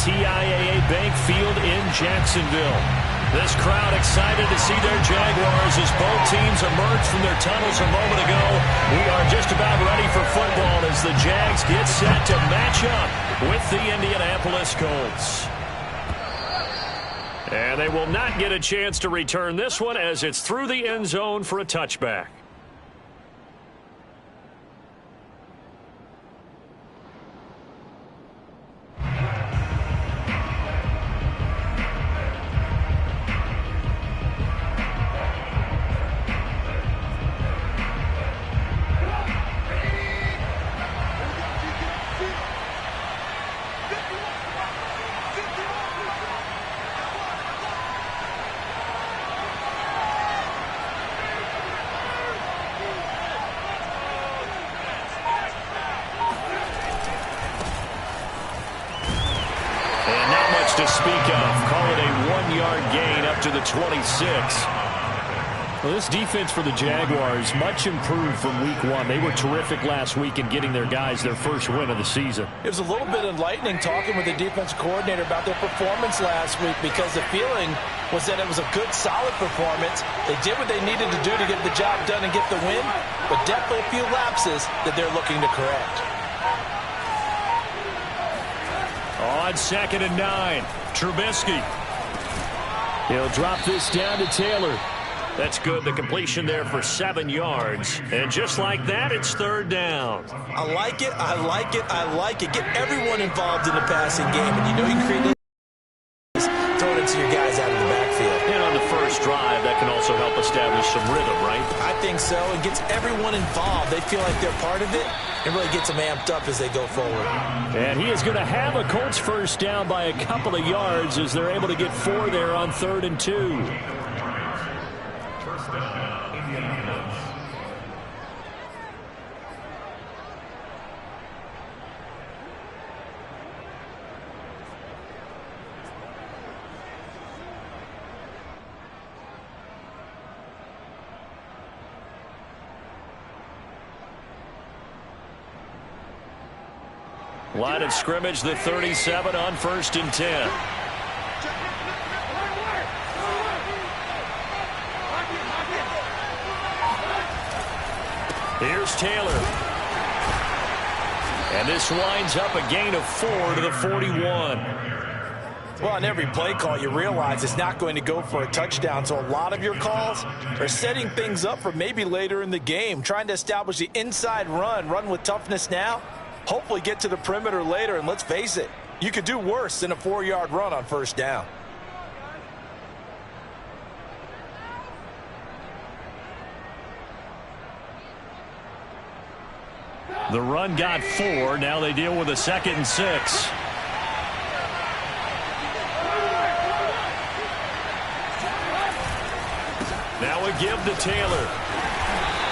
TIAA Bank Field in Jacksonville. This crowd excited to see their Jaguars as both teams emerged from their tunnels a moment ago. We are just about ready for football as the Jags get set to match up with the Indianapolis Colts. And they will not get a chance to return this one as it's through the end zone for a touchback. To speak of. Call it a 1-yard gain up to the 26. Well, this defense for the Jaguars much improved from week 1. They were terrific last week in getting their guys their first win of the season. It was a little bit enlightening talking with the defensive coordinator about their performance last week because the feeling was that it was a good, solid performance. They did what they needed to do to get the job done and get the win, but definitely a few lapses that they're looking to correct. On 2nd and 9, Trubisky. He'll drop this down to Taylor. That's good. The completion there for 7 yards. And just like that, it's 3rd down. I like it. I like it. I like it. Get everyone involved in the passing game. And you know you can create this. Throw it to your guys out of the backfield. And on the first drive, that can also help establish some rhythm, right? I think so. It gets everyone involved. They feel like they're part of it. It really gets them amped up as they go forward. And he is going to have a Colts first down by a couple of yards as they're able to get 4 there on 3rd and 2. Line of scrimmage, the 37 on 1st and 10. Here's Taylor. And this winds up a gain of 4 to the 41. Well, on every play call, you realize it's not going to go for a touchdown. So a lot of your calls are setting things up for maybe later in the game, trying to establish the inside run with toughness now. Hopefully get to the perimeter later, and let's face it, you could do worse than a 4-yard run on 1st down. The run got 4. Now they deal with a 2nd and 6. Now a give to Taylor.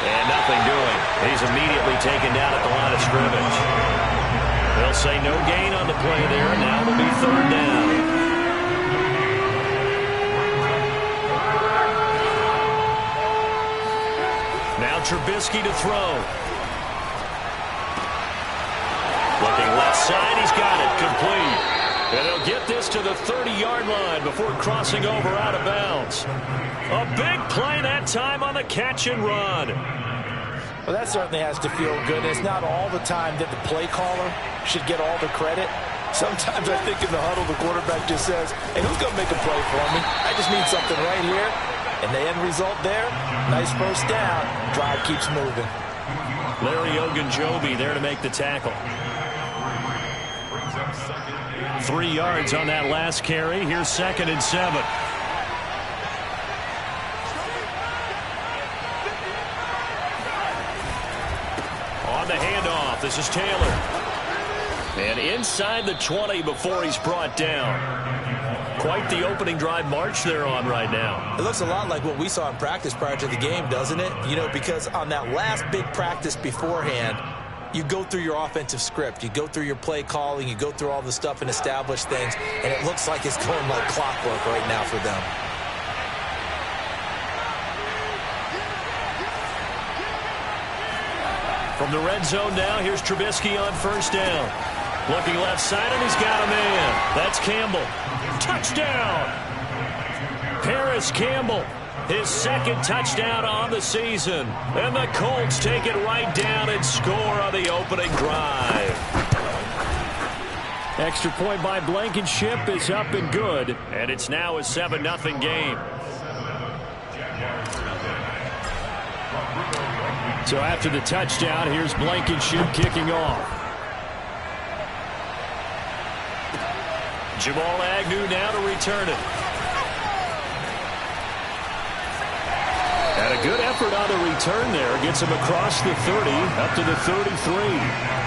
And nothing doing. He's immediately taken down at the line of scrimmage. They'll say no gain on the play there. Now it'll be 3rd down. Now Trubisky to throw. Looking left side. He's got it. Complete. And he'll get this to the 30-yard line before crossing over out of bounds. A big play that time on the catch and run. Well, that certainly has to feel good. It's not all the time that the play caller should get all the credit. Sometimes I think in the huddle, the quarterback just says, hey, who's going to make a play for me? I just need something right here. And the end result there, nice first down. Drive keeps moving. Larry Ogunjobi there to make the tackle. 3 yards on that last carry. Here's 2nd and 7. On the handoff, this is Taylor. And inside the 20 before he's brought down. Quite the opening drive march they're on right now. It looks a lot like what we saw in practice prior to the game, doesn't it? You know, because on that last big practice beforehand, you go through your offensive script. You go through your play calling. You go through all the stuff and establish things. And it looks like it's going like clockwork right now for them. From the red zone now, here's Trubisky on 1st down. Looking left side, and he's got a man. That's Campbell. Touchdown! Paris Campbell, his second touchdown on the season. And the Colts take it right down and score on the opening drive. Extra point by Blankenship is up and good. And it's now a 7-0 game. So after the touchdown, here's Blankenship kicking off. Jamal Agnew now to return it. And a good effort on the return there. Gets him across the 30, up to the 33.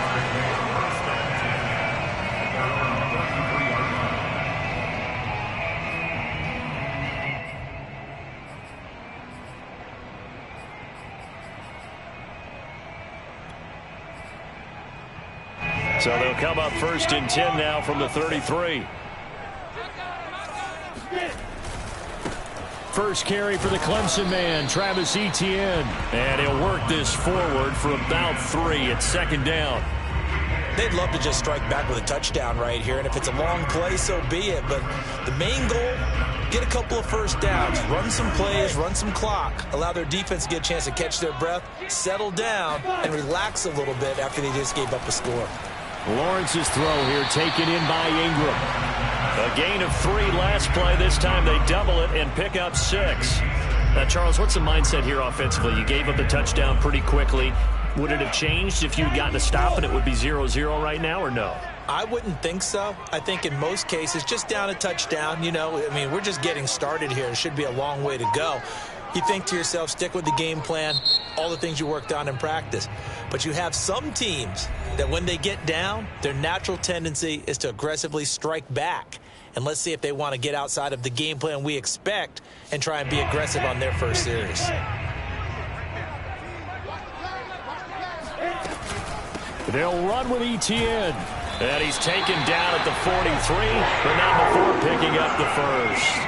So they'll come up 1st and 10 now from the 33. First carry for the Clemson man, Travis Etienne. And he'll work this forward for about 3. It's 2nd down. They'd love to just strike back with a touchdown right here. And if it's a long play, so be it. But the main goal, get a couple of first downs, run some plays, run some clock, allow their defense to get a chance to catch their breath, settle down, and relax a little bit after they just gave up a score. Lawrence's throw here taken in by Ingram. A gain of 3 last play. This time they double it and pick up 6. Now, Charles, what's the mindset here offensively? You gave up the touchdown pretty quickly. Would it have changed if you'd gotten a stop and it would be 0-0 right now, or no? I wouldn't think so. I think in most cases, just down a touchdown, you know, I mean, we're just getting started here. It should be a long way to go. You think to yourself, stick with the game plan, all the things you worked on in practice. But you have some teams that when they get down, their natural tendency is to aggressively strike back. And let's see if they want to get outside of the game plan we expect and try and be aggressive on their first series. They'll run with Etienne. And he's taken down at the 43, but not before picking up the first.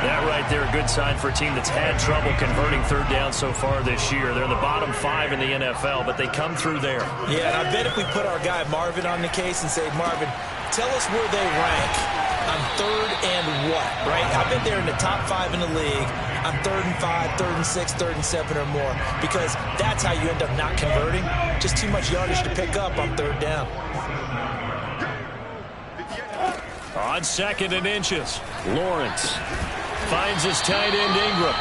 That right there, a good sign for a team that's had trouble converting 3rd down so far this year. They're in the bottom 5 in the NFL, but they come through there. Yeah, and I bet if we put our guy Marvin on the case and say, Marvin, tell us where they rank on 3rd and what, right? I bet they're in the top 5 in the league on 3rd and 5, 3rd and 6, 3rd and 7 or more, because that's how you end up not converting. Just too much yardage to pick up on 3rd down. On 2nd and inches, Lawrence finds his tight end Ingram.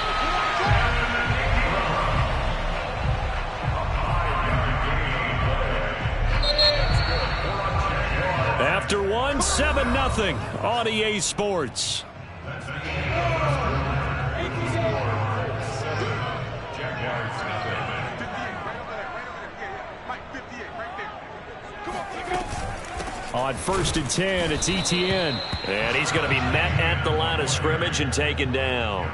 After 1, 7-0 on EA Sports. On 1st and 10, it's Etienne. And he's going to be met at the line of scrimmage and taken down.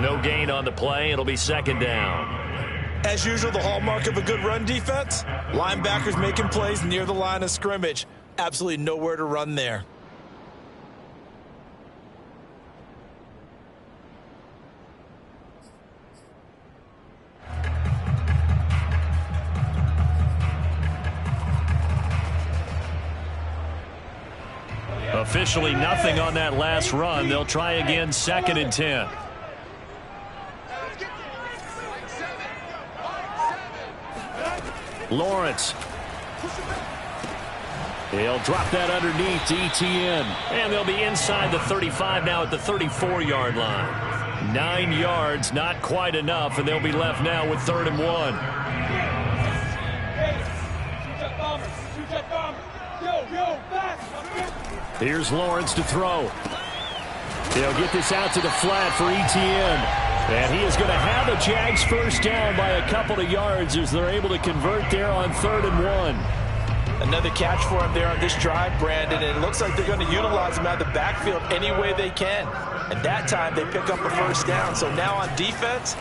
No gain on the play. It'll be 2nd down. As usual, the hallmark of a good run defense, linebackers making plays near the line of scrimmage. Absolutely nowhere to run there. Officially nothing on that last run. They'll try again, 2nd and 10. Lawrence. He'll drop that underneath to Etienne. And they'll be inside the 35 now at the 34-yard line. 9 yards, not quite enough, and they'll be left now with 3rd and 1. Here's Lawrence to throw. They'll get this out to the flat for Etienne. And he is going to have a Jags first down by a couple of yards as they're able to convert there on 3rd and 1. Another catch for him there on this drive, Brandon. And it looks like they're going to utilize him out of the backfield any way they can. And that time they pick up a first down. So now on defense,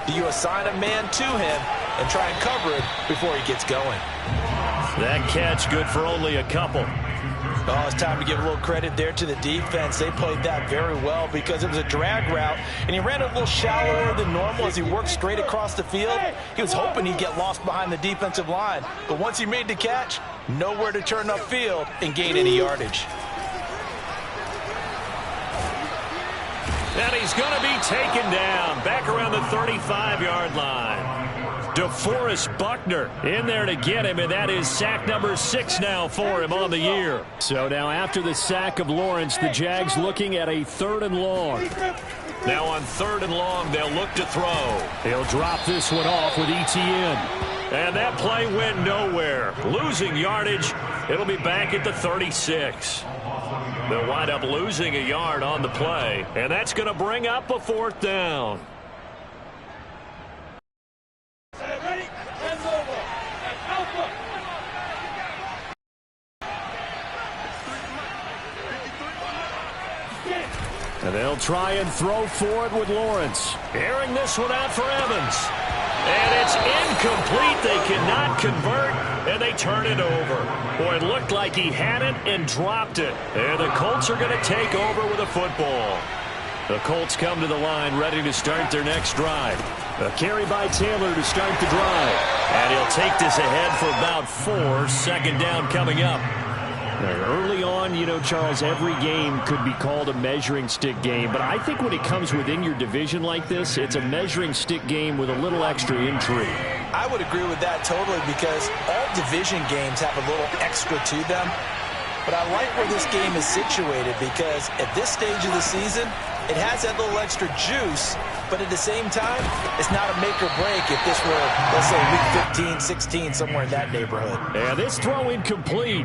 do you assign a man to him and try and cover it before he gets going? That catch good for only a couple. Oh, it's time to give a little credit there to the defense. They played that very well because it was a drag route, and he ran a little shallower than normal as he worked straight across the field. He was hoping he'd get lost behind the defensive line, but once he made the catch, Nowhere to turn upfield and gain any yardage. And he's going to be taken down back around the 35-yard line. DeForest Buckner in there to get him, and that is sack number 6 now for him on the year. So now after the sack of Lawrence, the Jags looking at a 3rd and long. Now on 3rd and long, they'll look to throw. He'll drop this one off with Etienne. And that play went nowhere. Losing yardage. It'll be back at the 36. They'll wind up losing a yard on the play, and that's going to bring up a 4th down. And they'll try and throw for it with Lawrence. Airing this one out for Evans. And it's incomplete. They cannot convert, and they turn it over. Boy, it looked like he had it and dropped it. And the Colts are going to take over with a football. The Colts come to the line ready to start their next drive. A carry by Taylor to start the drive. And he'll take this ahead for about 4. 2nd down coming up. Early on, you know, Charles, every game could be called a measuring stick game. But I think when it comes within your division like this, it's a measuring stick game with a little extra intrigue. I would agree with that totally because all division games have a little extra to them. But I like where this game is situated because at this stage of the season, it has that little extra juice. But at the same time, it's not a make or break if this were, let's say, week 15, 16, somewhere in that neighborhood. And this throw incomplete.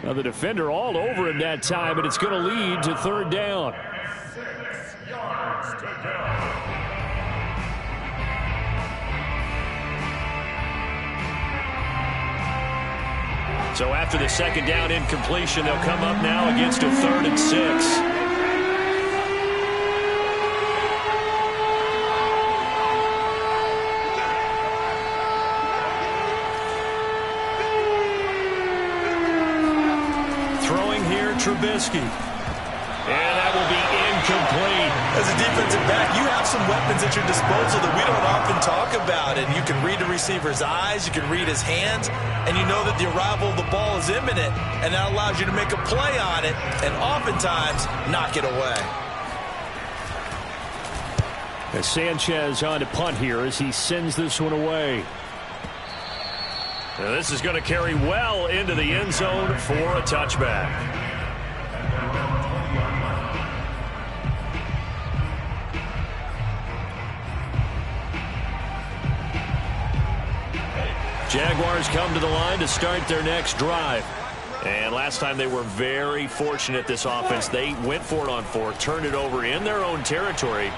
Now the defender all over him that time, and it's going to lead to 3rd down. So after the 2nd down incompletion, they'll come up now against a 3rd and 6. Trubisky. And that will be incomplete. As a defensive back, you have some weapons at your disposal that we don't often talk about. And you can read the receiver's eyes, you can read his hands, and you know that the arrival of the ball is imminent. And that allows you to make a play on it and oftentimes knock it away. As Sanchez on to punt here as he sends this one away. Now this is going to carry well into the end zone for a touchback. Jaguars come to the line to start their next drive. And last time they were very fortunate, this offense. They went for it on 4, turned it over in their own territory,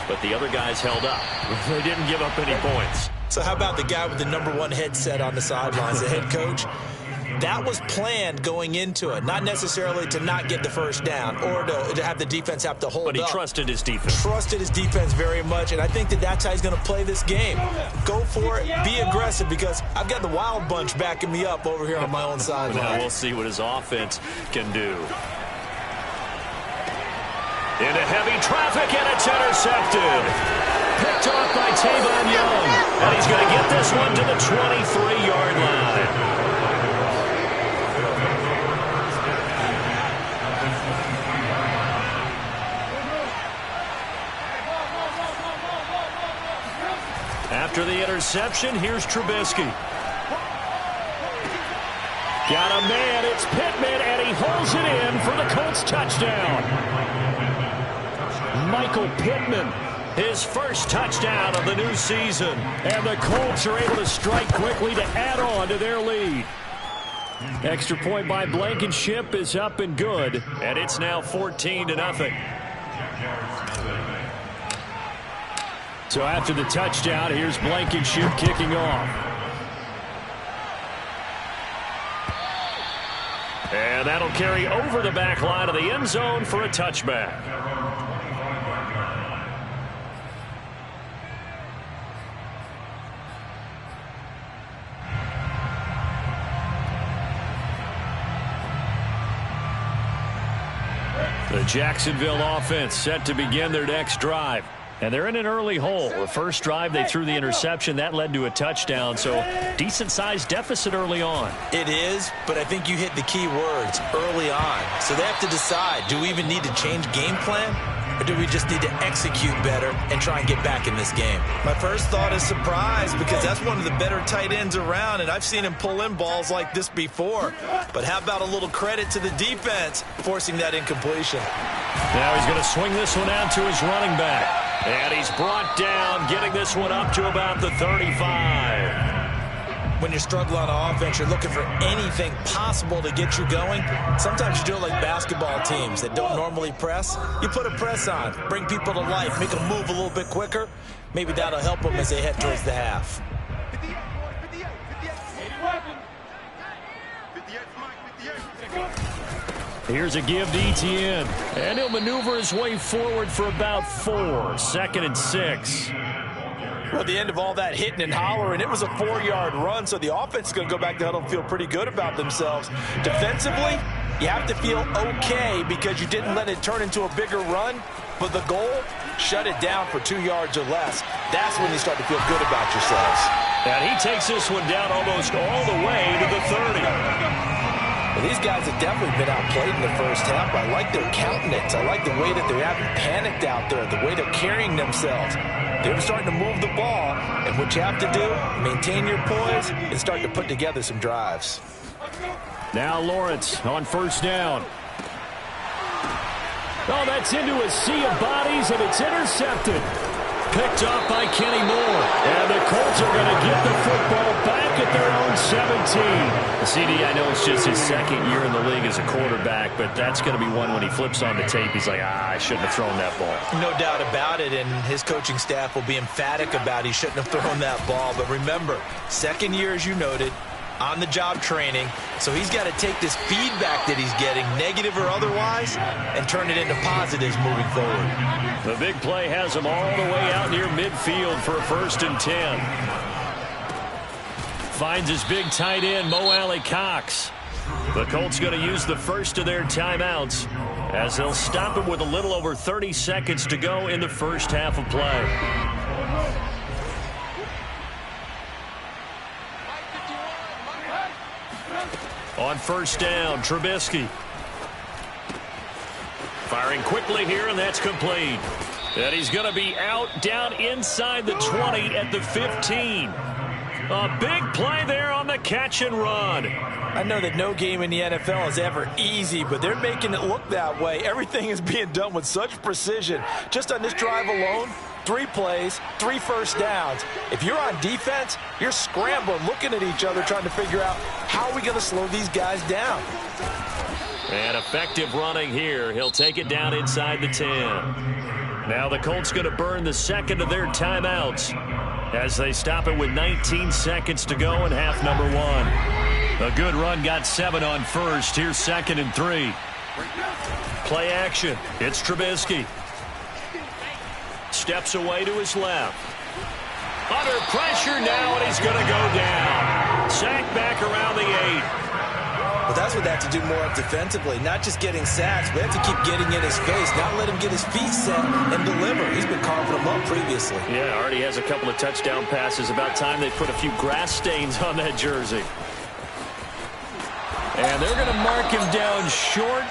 but the other guys held up. They didn't give up any points. So how about the guy with the #1 headset on the sidelines, the head coach? That was planned going into it, not necessarily to not get the 1st down or to have the defense have to hold up. But he trusted his defense. Trusted his defense very much, and I think that that's how he's going to play this game. Go for it, be aggressive, because I've got the Wild Bunch backing me up over here on my own sideline. Now we'll see what his offense can do. Into heavy traffic, and it's intercepted. Picked off by Tavon Young. And he's going to get this one to the 23-yard line. After the interception, here's Trubisky. Got a man, it's Pittman, and he holds it in for the Colts touchdown. Michael Pittman, his first touchdown of the new season. And the Colts are able to strike quickly to add on to their lead. Extra point by Blankenship is up and good. And it's now 14-0. So after the touchdown, here's Blankenship kicking off. And that'll carry over the back line of the end zone for a touchback. The Jacksonville offense set to begin their next drive. And they're in an early hole. The first drive, they threw the interception. That led to a touchdown, so decent-sized deficit early on. It is, but I think you hit the key words, early on. So they have to decide, do we even need to change game plan? Or do we just need to execute better and try and get back in this game? My first thought is surprise, because that's one of the better tight ends around, and I've seen him pull in balls like this before. But how about a little credit to the defense forcing that incompletion? Now he's going to swing this one out to his running back. And he's brought down, getting this one up to about the 35. When you're struggling on offense, you're looking for anything possible to get you going. Sometimes you do it like basketball teams that don't normally press. You put a press on, bring people to life, make them move a little bit quicker. Maybe that'll help them as they head towards the half. Here's a give to Etienne. And he'll maneuver his way forward for about 4. 2nd and 6. Well, at the end of all that hitting and hollering, it was a 4-yard run, so the offense is going to go back to huddle and feel pretty good about themselves. Defensively, you have to feel okay because you didn't let it turn into a bigger run, but the goal, shut it down for 2 yards or less. That's when you start to feel good about yourselves. And he takes this one down almost all the way to the 30. Well, these guys have definitely been outplayed in the first half. I like their countenance. I like the way that they haven't panicked out there, the way they're carrying themselves. They're starting to move the ball, and what you have to do, maintain your poise and start to put together some drives. Now Lawrence on first down. Oh, that's into a sea of bodies, and it's intercepted. Picked off by Kenny Moore. And the Colts are going to get the football back at their own 17. CD, I know it's just his second year in the league as a quarterback, but that's going to be one when he flips on the tape. He's like, I shouldn't have thrown that ball. No doubt about it, and his coaching staff will be emphatic about he shouldn't have thrown that ball. But remember, second year, as you noted, on-the-job training, so he's got to take this feedback that he's getting, negative or otherwise, and turn it into positives moving forward. The big play has him all the way out near midfield for a 1st and 10. Finds his big tight end, Mo Alley-Cox. The Colts going to use the first of their timeouts as they'll stop him with a little over 30 seconds to go in the first half of play. On first down, Trubisky. Firing quickly here, and that's complete. And he's going to be out down inside the 20 at the 15. A big play there on the catch and run. I know that no game in the NFL is ever easy, but they're making it look that way. Everything is being done with such precision. Just on this drive alone, 3 plays, 3 first downs. If you're on defense, you're scrambling, looking at each other, trying to figure out how are we going to slow these guys down. And effective running here. He'll take it down inside the 10. Now the Colts going to burn the second of their timeouts as they stop it with 19 seconds to go in half number 1. A good run got 7 on first. Here's 2nd and 3. Play action. It's Trubisky. Steps away to his left. Under pressure now, and he's going to go down. Sacked back around the 8. Well, that's what they have to do more of defensively, not just getting sacks, but they have to keep getting in his face, not let him get his feet set and deliver. He's been carving them up previously. Yeah, already has a couple of touchdown passes. About time they put a few grass stains on that jersey. And they're going to mark him down short,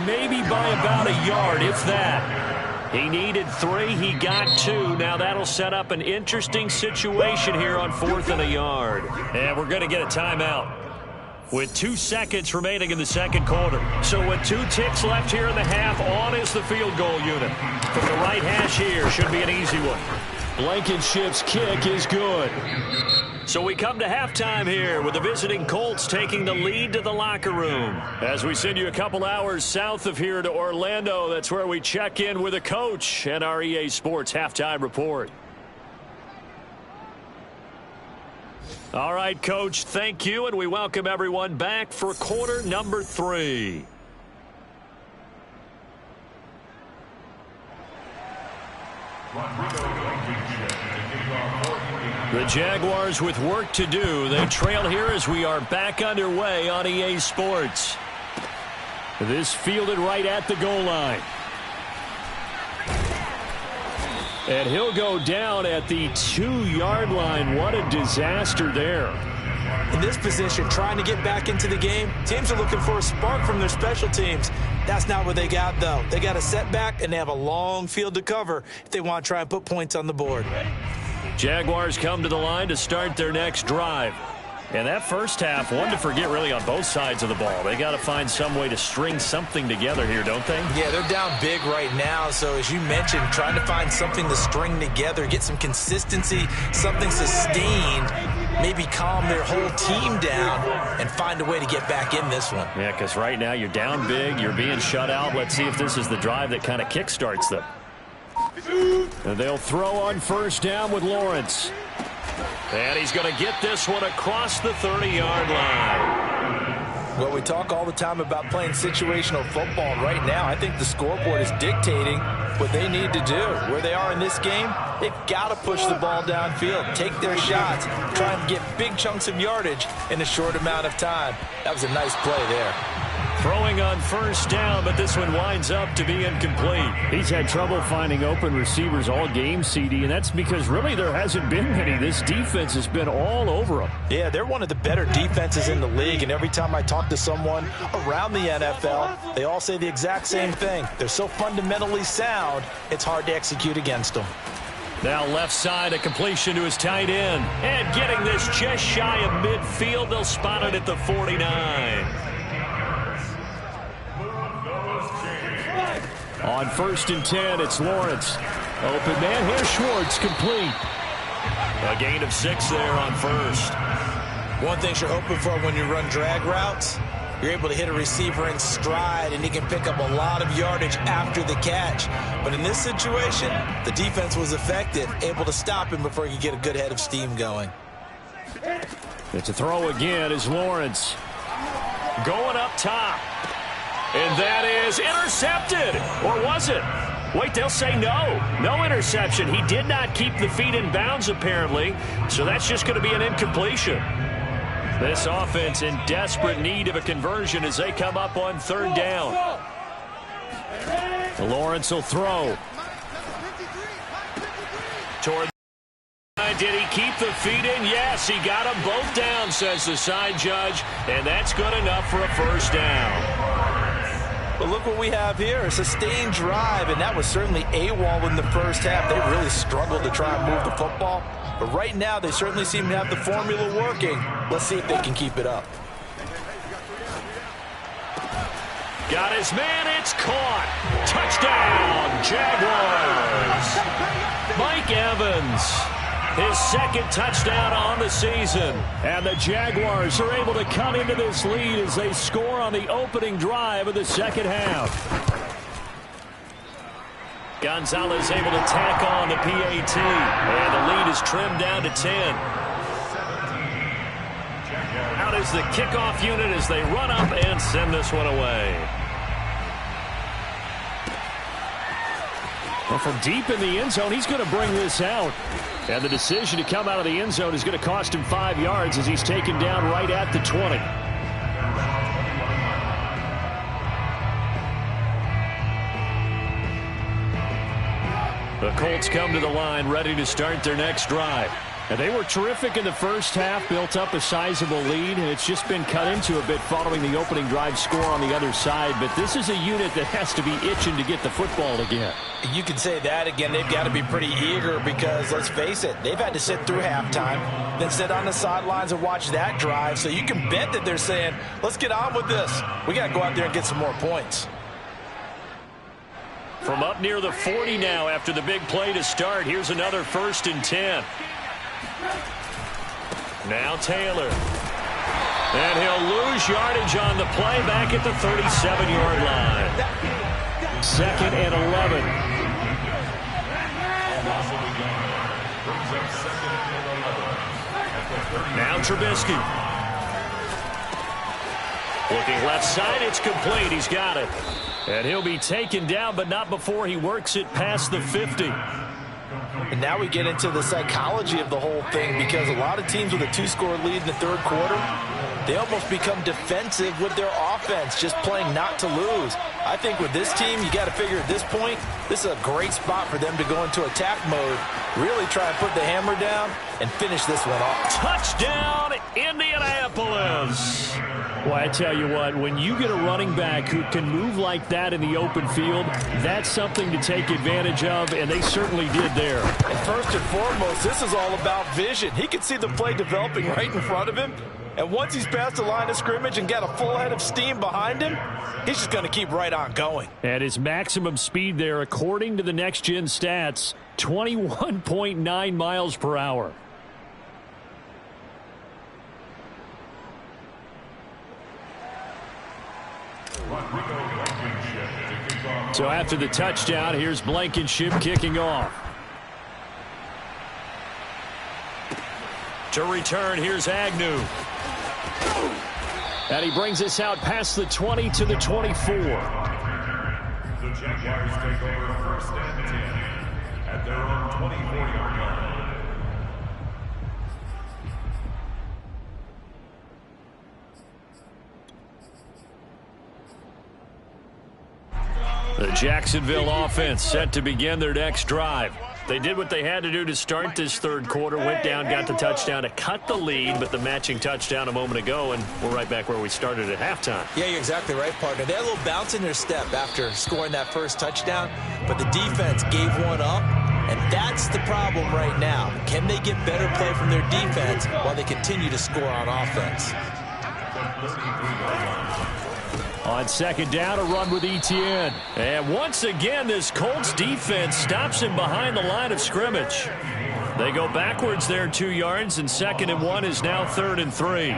maybe by about a yard, if that. He needed 3. He got 2. Now that'll set up an interesting situation here on 4th and a yard. And we're going to get a timeout with 2 seconds remaining in the second quarter. So with 2 ticks left here in the half, on is the field goal unit. From the right hash here, should be an easy one. Blankenship's kick is good. So we come to halftime here with the visiting Colts taking the lead to the locker room. As we send you a couple hours south of here to Orlando, that's where we check in with a coach and our EA Sports halftime report. All right, Coach, thank you, and we welcome everyone back for quarter number 3. The Jaguars with work to do. They trail here as we are back underway on EA Sports. This fielded right at the goal line. And he'll go down at the 2-yard line. What a disaster there. In this position, trying to get back into the game, teams are looking for a spark from their special teams. That's not what they got, though. They got a setback, and they have a long field to cover if they want to try and put points on the board. Jaguars come to the line to start their next drive. And that first half, one to forget really on both sides of the ball. They got to find some way to string something together here, don't they? Yeah, they're down big right now. So as you mentioned, trying to find something to string together, get some consistency, something sustained, maybe calm their whole team down and find a way to get back in this one. Yeah, because right now you're down big, you're being shut out. Let's see if this is the drive that kind of kickstarts them. And they'll throw on first down with Lawrence. And he's going to get this one across the 30-yard line. Well, we talk all the time about playing situational football. Right now, I think the scoreboard is dictating what they need to do. Where they are in this game, they've got to push the ball downfield, take their shots, try and get big chunks of yardage in a short amount of time. That was a nice play there. Throwing on first down, but this one winds up to be incomplete. He's had trouble finding open receivers all game, CD, and that's because really there hasn't been many. This defense has been all over them. Yeah, they're one of the better defenses in the league, and every time I talk to someone around the NFL, they all say the exact same thing. They're so fundamentally sound, it's hard to execute against them. Now left side, a completion to his tight end. And getting this just shy of midfield, they'll spot it at the 49. On 1st and 10, it's Lawrence. Open man, here's Schwartz, complete. A gain of 6 there on first. One thing you're hoping for when you run drag routes, you're able to hit a receiver in stride, and he can pick up a lot of yardage after the catch. But in this situation, the defense was effective, able to stop him before he could get a good head of steam going. It's a throw again as Lawrence. Going up top. And that is intercepted. Or was it? Wait, they'll say no. No interception. He did not keep the feet in bounds, apparently. So that's just going to be an incompletion. This offense in desperate need of a conversion as they come up on 3rd down. Lawrence will throw. Toward the line. Did he keep the feet in? Yes, he got them both down, says the side judge. And that's good enough for a first down. But look what we have here, a sustained drive, and that was certainly AWOL in the first half. They really struggled to try and move the football. But right now, they certainly seem to have the formula working. Let's see if they can keep it up. Got his man, it's caught. Touchdown, Jaguars. Mike Evans. His 2nd touchdown on the season. And the Jaguars are able to come into this lead as they score on the opening drive of the 2nd half. Gonzalez able to tack on the PAT. And the lead is trimmed down to 10. Out is the kickoff unit as they run up and send this one away. Well, from deep in the end zone, he's going to bring this out. And the decision to come out of the end zone is going to cost him 5 yards as he's taken down right at the 20. The Colts come to the line ready to start their next drive. And they were terrific in the first half, built up a sizable lead, and it's just been cut into a bit following the opening drive score on the other side. But this is a unit that has to be itching to get the football again. You can say that again. They've got to be pretty eager because, let's face it, they've had to sit through halftime, then sit on the sidelines and watch that drive. So you can bet that they're saying, let's get on with this. We got to go out there and get some more points. From up near the 40 now after the big play to start, here's another 1st and 10. Now Taylor. And he'll lose yardage on the play back at the 37-yard line. 2nd and 11. Now Trubisky. Looking left side, it's complete. He's got it. And he'll be taken down, but not before he works it past the 50. And now we get into the psychology of the whole thing because a lot of teams with a 2-score lead in the 3rd quarter, they almost become defensive with their offense, just playing not to lose. I think with this team, you got to figure at this point, this is a great spot for them to go into attack mode, really try and put the hammer down and finish this one off. Touchdown, Indianapolis. Well, I tell you what, when you get a running back who can move like that in the open field, that's something to take advantage of, and they certainly did there. And first and foremost, this is all about vision. He can see the play developing right in front of him, and once he's past the line of scrimmage and got a full head of steam behind him, he's just going to keep right on going. And his maximum speed there, according to the Next Gen stats, 21.9 miles per hour. So after the touchdown, here's Blankenship kicking off. To return, here's Agnew. And he brings us out past the 20 to the 24. The Jaguars take over first and 10 at their own 24-yard line. The Jacksonville offense set to begin their next drive. They did what they had to do to start this third quarter, went down, got the touchdown to cut the lead, but the matching touchdown a moment ago, and we're right back where we started at halftime. Yeah, you're exactly right, partner. They had a little bounce in their step after scoring that first touchdown, but the defense gave one up, and that's the problem right now. Can they get better play from their defense while they continue to score on offense? On second down, a run with Etienne. And once again, this Colts defense stops him behind the line of scrimmage. They go backwards there 2 yards, and 2nd and 1 is now 3rd and 3.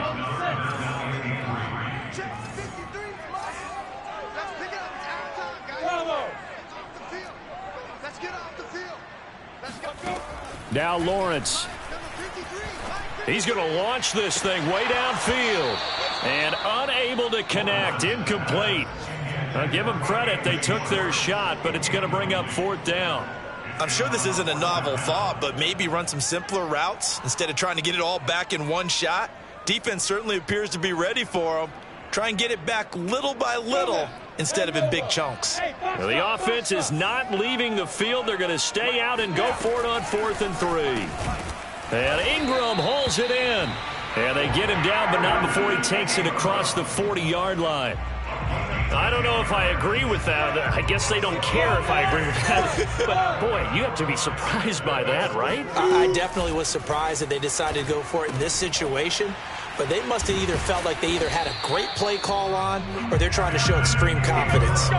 Now Lawrence. He's going to launch this thing way downfield. And unable to connect, incomplete. I'll give them credit, they took their shot, but it's going to bring up 4th down. I'm sure this isn't a novel thought, but maybe run some simpler routes instead of trying to get it all back in one shot. Defense certainly appears to be ready for them. Try and get it back little by little instead of in big chunks. Well, the offense is not leaving the field. They're going to stay out and go for it on 4th and 3. And Ingram hauls it in. And they get him down, but not before he takes it across the 40-yard line. I don't know if I agree with that. I guess they don't care if I agree with that. But, boy, you have to be surprised by that, right? I definitely was surprised that they decided to go for it in this situation. But they must have either felt like they either had a great play call on or they're trying to show extreme confidence.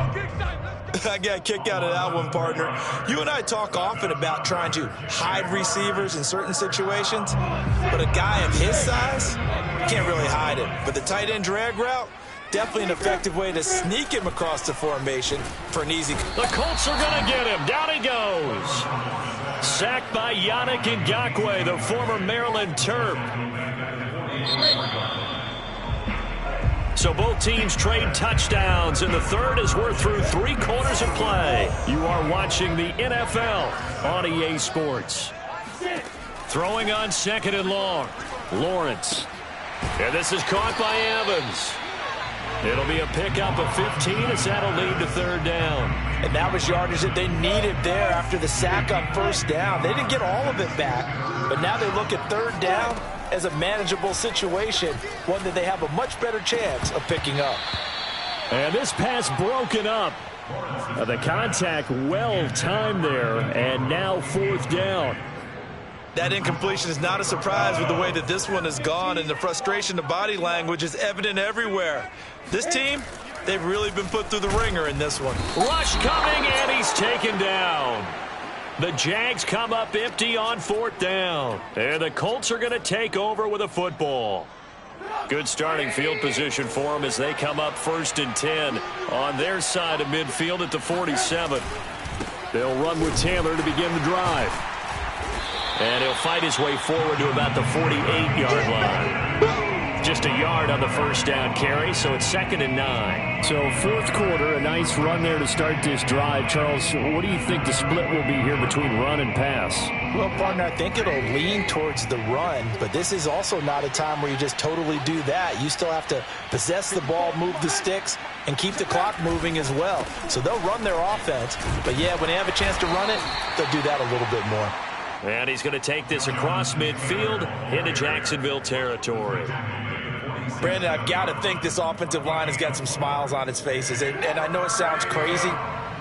I got a kick out of that one, partner. You and I talk often about trying to hide receivers in certain situations, but a guy of his size, you can't really hide him. But the tight end drag route, definitely an effective way to sneak him across the formation for an easy. The Colts are going to get him. Down he goes. Sacked by Yannick Ngakoue, the former Maryland Terp. So both teams trade touchdowns, and the third as we're through 3 quarters of play. You are watching the NFL on EA Sports. Throwing on 2nd and long. Lawrence. And this is caught by Evans. It'll be a pickup of 15 as that'll lead to 3rd down. And that was yardage that they needed there after the sack on 1st down. They didn't get all of it back, but now they look at 3rd down as a manageable situation, one that they have a much better chance of picking up. And this pass broken up. The contact well timed there, and now 4th down. That incompletion is not a surprise with the way that this one has gone, and the frustration, the body language is evident everywhere. This team, they've really been put through the ringer in this one. Rush coming, and he's taken down. The Jags come up empty on 4th down. And the Colts are going to take over with a football. Good starting field position for them as they come up 1st and 10 on their side of midfield at the 47. They'll run with Taylor to begin the drive. And he'll fight his way forward to about the 48-yard line. Just just a yard on the first down carry, so it's 2nd and 9. So fourth quarter, a nice run there to start this drive. Charles, what do you think the split will be here between run and pass? Well, partner, I think it'll lean towards the run, but this is also not a time where you just totally do that. You still have to possess the ball, move the sticks, and keep the clock moving as well. So they'll run their offense, but yeah, when they have a chance to run it, they'll do that a little bit more. And he's going to take this across midfield into Jacksonville territory. Brandon, I've got to think this offensive line has got some smiles on its faces. And I know it sounds crazy,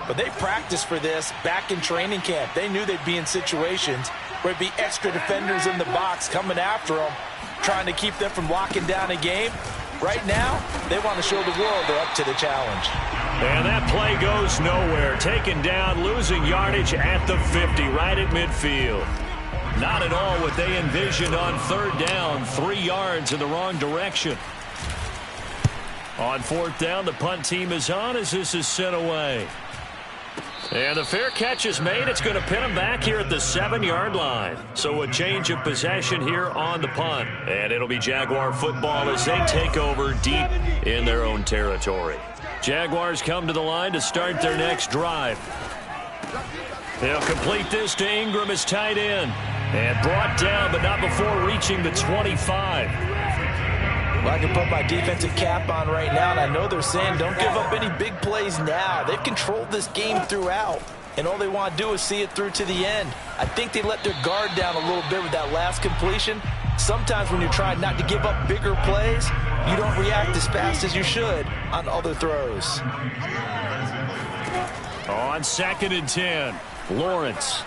but they practiced for this back in training camp. They knew they'd be in situations where it'd be extra defenders in the box coming after them, trying to keep them from locking down a game. Right now, they want to show the world they're up to the challenge. And that play goes nowhere. Taken down, losing yardage at the 50, right at midfield. Not at all what they envisioned on 3rd down. 3 yards in the wrong direction. On 4th down, the punt team is on as this is sent away. And the fair catch is made. It's going to pin them back here at the 7-yard line. So a change of possession here on the punt. And it'll be Jaguar football as they take over deep in their own territory. Jaguars come to the line to start their next drive. They'll complete this to Ingram as tight end. And brought down, but not before reaching the 25. Well, I can put my defensive cap on right now, and I know they're saying don't give up any big plays now. They've controlled this game throughout, and all they want to do is see it through to the end. I think they let their guard down a little bit with that last completion. Sometimes when you're trying not to give up bigger plays, you don't react as fast as you should on other throws. On 2nd and 10, Lawrence.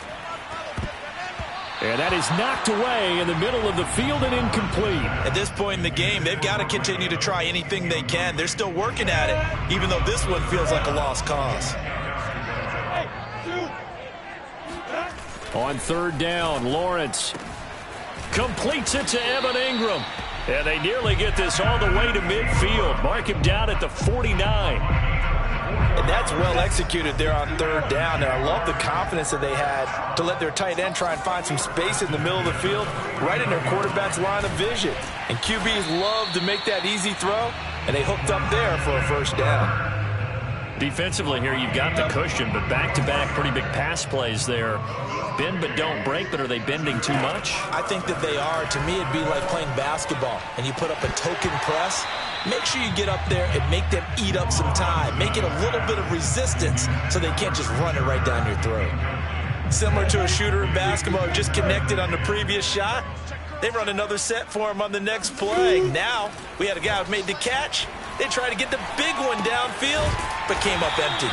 And that is knocked away in the middle of the field and incomplete. At this point in the game, they've got to continue to try anything they can. They're still working at it, even though this one feels like a lost cause. On 3rd down, Lawrence completes it to Evan Ingram. And they nearly get this all the way to midfield. Mark him down at the 49. And that's well executed there on 3rd down. And I love the confidence that they had to let their tight end try and find some space in the middle of the field, right in their quarterback's line of vision. And QBs love to make that easy throw, and they hooked up there for a 1st down. Defensively here, you've got the cushion, but back-to-back pretty big pass plays there. Bend but don't break, but are they bending too much? I think that they are. To me, it'd be like playing basketball, and you put up a token press. Make sure you get up there and make them eat up some time. Make it a little bit of resistance so they can't just run it right down your throat. Similar to a shooter in basketball who just connected on the previous shot. They run another set for him on the next play. Now, we had a guy who made the catch. They tried to get the big one downfield, but came up empty.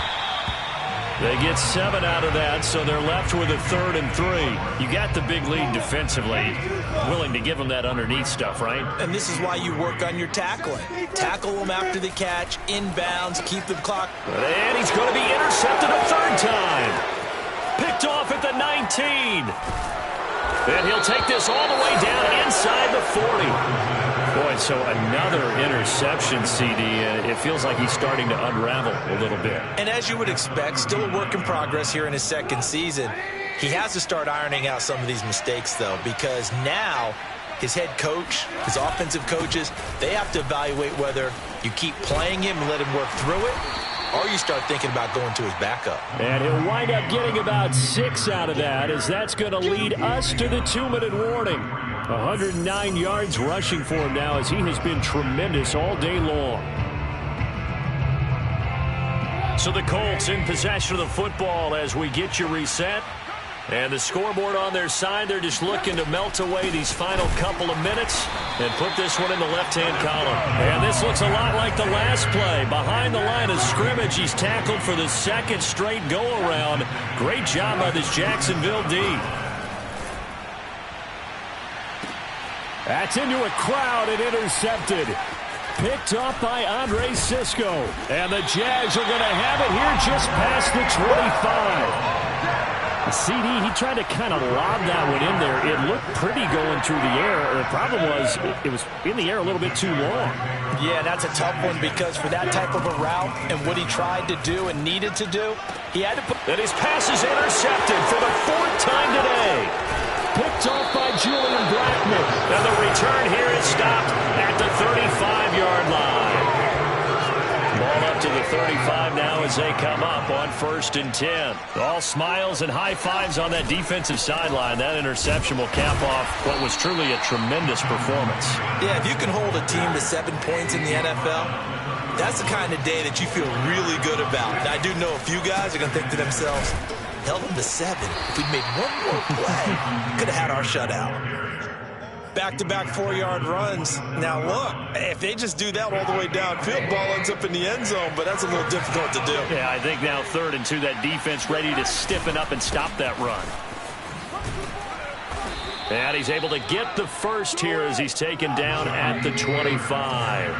They get 7 out of that, so they're left with a 3rd and 3. You got the big lead defensively, willing to give them that underneath stuff, right? And this is why you work on your tackling. Tackle them after the catch, inbounds, keep the clock. And he's going to be intercepted a 3rd time. Picked off at the 19. And he'll take this all the way down inside the 40. Boy, so another interception, CD. It feels like he's starting to unravel a little bit. And as you would expect, still a work in progress here in his 2nd season. He has to start ironing out some of these mistakes, though, because now his head coach, his offensive coaches, they have to evaluate whether you keep playing him and let him work through it, or you start thinking about going to his backup. And he'll wind up getting about 6 out of that, as that's going to lead us to the 2-minute warning. 109 yards rushing for him now, as he has been tremendous all day long. So the Colts in possession of the football as we get you reset. And the scoreboard on their side, they're just looking to melt away these final couple of minutes and put this one in the left-hand column. And this looks a lot like the last play. Behind the line of scrimmage, he's tackled for the 2nd straight go-around. Great job by this Jacksonville D. That's into a crowd and intercepted. Picked off by Andre Cisco. And the Jags are going to have it here just past the 25. CD, he tried to kind of lob that one in there. It looked pretty going through the air. The problem was it was in the air a little bit too long. Yeah, that's a tough one because for that type of a route and what he tried to do and needed to do, he had to put... And his pass is intercepted for the 4th time today. picked off by Julian Blackmon. And the return here is stopped at the 35-yard line. Ball up to the 35 now as they come up on 1st and 10. All smiles and high fives on that defensive sideline. That interception will cap off what was truly a tremendous performance. Yeah, if you can hold a team to 7 points in the NFL, that's the kind of day that you feel really good about. And I do know a few guys are going to think to themselves, held them to 7. If we'd made one more play, could have had our shutout. Back-to-back 4-yard runs. Now, look, if they just do that all the way downfield, ball ends up in the end zone, but that's a little difficult to do. Yeah, I think now 3rd and 2, that defense ready to stiffen up and stop that run. And he's able to get the first here as he's taken down at the 25.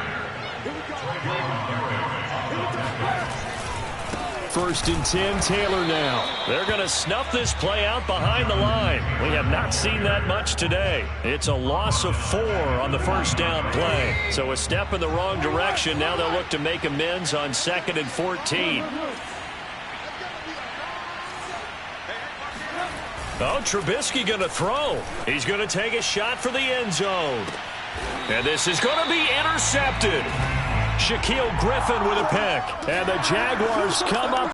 1st and 10, Taylor now. They're going to snuff this play out behind the line. We have not seen that much today. It's a loss of 4 on the 1st down play. So a step in the wrong direction. Now they'll look to make amends on 2nd and 14. Oh, Trubisky going to throw. He's going to take a shot for the end zone. And this is going to be intercepted. Shaquill Griffin with a pick. And the Jaguars come up